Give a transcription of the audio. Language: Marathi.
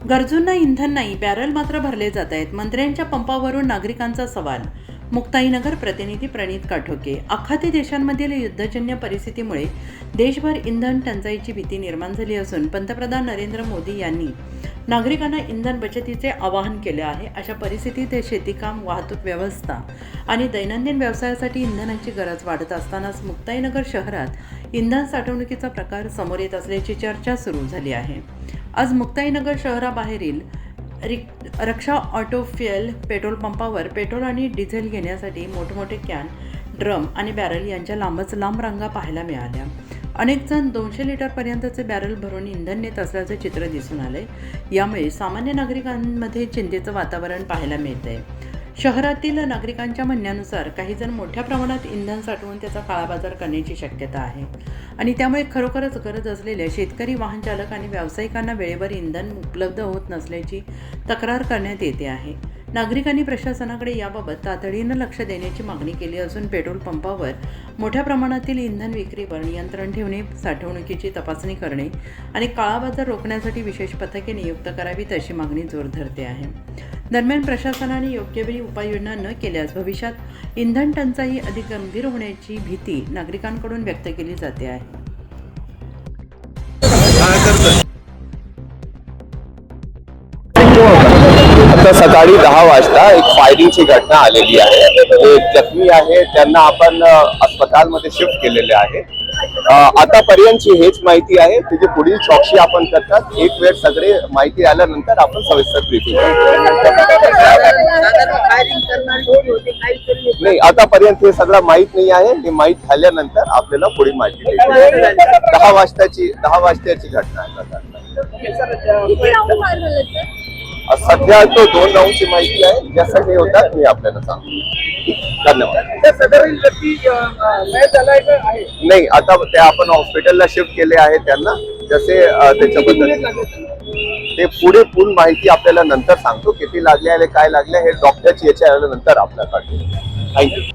गरजूंना इंधन नाही, बॅरल मात्र भरले जात आहेत. मंत्र्यांच्या पंपावरून नागरिकांचा सवाल. मुक्ताईनगर प्रतिनिधी प्रणित काठोके. आखाती देशांमधील युद्धजन्य परिस्थितीमुळे देशभर इंधन टंचाईची भीती निर्माण झाली असून पंतप्रधान नरेंद्र मोदी यांनी नागरिकांना इंधन बचतीचे आवाहन केले आहे. अशा परिस्थितीत शेतीकाम, वाहतूक व्यवस्था आणि दैनंदिन व्यवसायासाठी इंधनाची गरज वाढत असतानाच मुक्ताईनगर शहरात इंधन साठवणुकीचा प्रकार समोर येत असल्याची चर्चा सुरू झाली आहे. आज मुक्ताईनगर शहराबाहेरील रक्षा ऑटो फ्युएल पेट्रोल पंपावर पेट्रोल आणि डिझेल घेण्यासाठी मोठमोठे कॅन, ड्रम आणि बॅरल यांच्या लांबच लांब रांगा पाहायला मिळाल्या. अनेक जण 200 लिटरपर्यंतचे बॅरल भरून इंधन नेत असल्याचे चित्र दिसून आले. यामुळे सामान्य नागरिकांमध्ये चिंतेचं वातावरण पाहायला मिळतंय. शहरातील नागरिकांच्या म्हणण्यानुसार काही जण मोठ्या प्रमाणात इंधन साठवून त्याचा काळाबाजार करण्याची शक्यता आहे आणि त्यामुळे खरोखरच गरज असलेल्या शेतकरी, वाहन चालक आणि व्यावसायिकांना वेळेवर इंधन उपलब्ध होत नसल्याची तक्रार करण्यात येते आहे. नागरिकांनी प्रशासनाकडे याबाबत तातडीनं लक्ष देण्याची मागणी केली असून पेट्रोल पंपावर मोठ्या प्रमाणातील इंधन विक्रीवर नियंत्रण ठेवणे, साठवणुकीची तपासणी करणे आणि काळाबाजार रोखण्यासाठी विशेष पथके नियुक्त करावीत अशी मागणी जोर धरते आहे. दरम्यान प्रशासनाने योग्यवेळी उपाययोजना न केल्यास भविष्यात इंधन टंचाई अधिक गंभीर होण्याची भीती नागरिकांकडून व्यक्त केली जाते आहे. आता सकाळी 10 वाजता एक फायरिंगची घटना आलेली आहे. जे जखमी आहे त्यांना आपण अस्पतालमध्ये शिफ्ट केलेले आहे. आतापर्यंतची हेच माहिती आहे. त्याची पुढील चौकशी आपण करतात. एक वेळ सगळे माहिती आल्यानंतर आपण सविस्तर ब्रीफिंग नाही. आतापर्यंत हे सगळं माहित नाही आहे. हे माहित झाल्यानंतर आपल्याला पुढील माहिती देईल. 10 वाजताची घटना आहे. सध्या तो 2 राऊंडची माहिती आहे. जसं हे होतात मी आपल्याला सांगतो. धन्यवाद. नाही, आता ते आपण हॉस्पिटलला शिफ्ट केले आहे त्यांना. जसे त्याच्याबद्दल ते पुढे पूर्ण माहिती आपल्याला नंतर सांगतो. किती लागले, काय लागले हे डॉक्टरची याच्या नंतर आपल्याला कळते. थँक्यू.